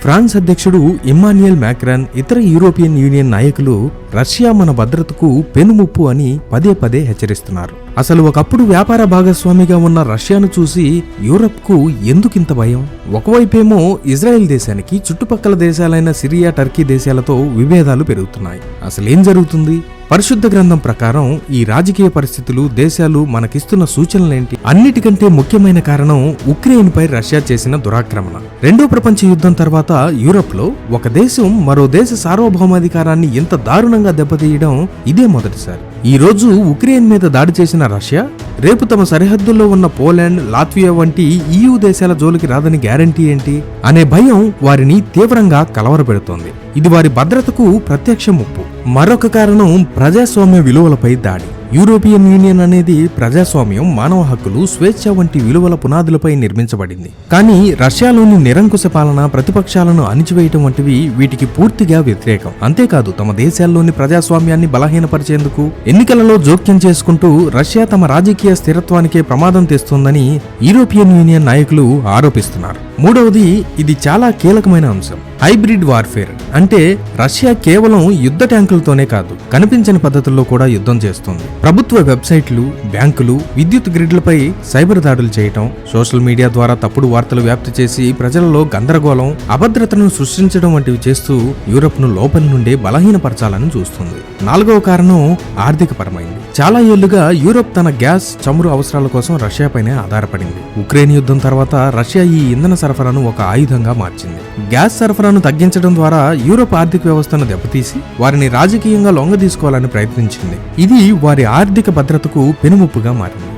France అధ్యక్షుడు Immanuel Macron, ఇతర European union నాయకులు రష్యా మన భద్రతకు పెనుముప్పు అని పదే పదే హెచ్చరిస్తున్నారు. అసలు ఒకప్పుడు వ్యాపార భాగస్వామిగా ఉన్న రష్యాను చూసి యూరప్కు ఎందుకింత భయం? ఒకవైపేమో ఇజ్రాయెల్ దేశానికి చుట్టుపక్కల దేశాలైన సిరియా, టర్కీ దేశాలతో విభేదాలు పెరుగుతున్నాయి. అసలేం జరుగుతుంది? పరిశుద్ధ గ్రంథం ప్రకారం ఈ రాజకీయ పరిస్థితులు, దేశాలు మనకిస్తున్న సూచనలేంటి? అన్నిటికంటే ముఖ్యమైన కారణం ఉక్రెయిన్ పై రష్యా చేసిన దురాక్రమణ. రెండో ప్రపంచ యుద్ధం తర్వాత యూరప్ లో ఒక దేశం మరో దేశ సార్వభౌమాధికారాన్ని ఎంత దారుణంగా దెబ్బతీయడం ఇదే మొదటిసారి. ఈ రోజు ఉక్రెయిన్ మీద దాడి చేసిన రష్యా రేపు తమ సరిహద్దుల్లో ఉన్న పోలాండ్, లాత్వియా వంటి EU దేశాల జోలికి రాదని గ్యారంటీ ఏంటి అనే భయం వారిని తీవ్రంగా కలవరపెడుతోంది. ఇది వారి భద్రతకు ప్రత్యక్ష ముప్పు. మరొక కారణం ప్రజాస్వామ్య విలువలపై దాడి. యూరోపియన్ యూనియన్ అనేది ప్రజాస్వామ్యం, మానవ హక్కులు, స్వేచ్ఛ వంటి విలువల పునాదులపై నిర్మించబడింది. కానీ రష్యాలోని నిరంకుశ పాలన, ప్రతిపక్షాలను అణిచివేయటం వంటివి వీటికి పూర్తిగా వ్యతిరేకం. అంతేకాదు, తమ దేశాల్లోని ప్రజాస్వామ్యాన్ని బలహీనపరిచేందుకు ఎన్నికలలో జోక్యం చేసుకుంటూ రష్యా తమ రాజకీయ స్థిరత్వానికే ప్రమాదం తెస్తోందని యూరోపియన్ యూనియన్ నాయకులు ఆరోపిస్తున్నారు. మూడవది, ఇది చాలా కీలకమైన అంశం, హైబ్రిడ్ వార్ఫేర్. అంటే రష్యా కేవలం యుద్ధ ట్యాంకులతోనే కాదు, కనిపించని పద్ధతుల్లో కూడా యుద్ధం చేస్తోంది. ప్రభుత్వ వెబ్సైట్లు, బ్యాంకులు, విద్యుత్ గ్రిడ్లపై సైబర్ దాడులు చేయటం, సోషల్ మీడియా ద్వారా తప్పుడు వార్తలు వ్యాప్తి చేసి ప్రజలలో గందరగోళం, అభద్రతను సృష్టించడం వంటివి చేస్తూ యూరప్ ను లోపలి నుండే బలహీనపరచాలని చూస్తుంది. నాలుగవ కారణం ఆర్థిక పరమైంది. చాలా ఏళ్లుగా యూరప్ తన గ్యాస్, చమురు అవసరాల కోసం రష్యాపైనే ఆధారపడింది. ఉక్రెయిన్ యుద్ధం తర్వాత రష్యా ఈ ఇంధన సరఫరాను ఒక ఆయుధంగా మార్చింది. గ్యాస్ సరఫరాను తగ్గించడం ద్వారా యూరప్ ఆర్థిక వ్యవస్థను దెబ్బతీసి వారిని రాజకీయంగా లొంగదీసుకోవాలని ప్రయత్నించింది. ఇది వారి ఆర్థిక భద్రతకు పెనుముప్పుగా మారింది.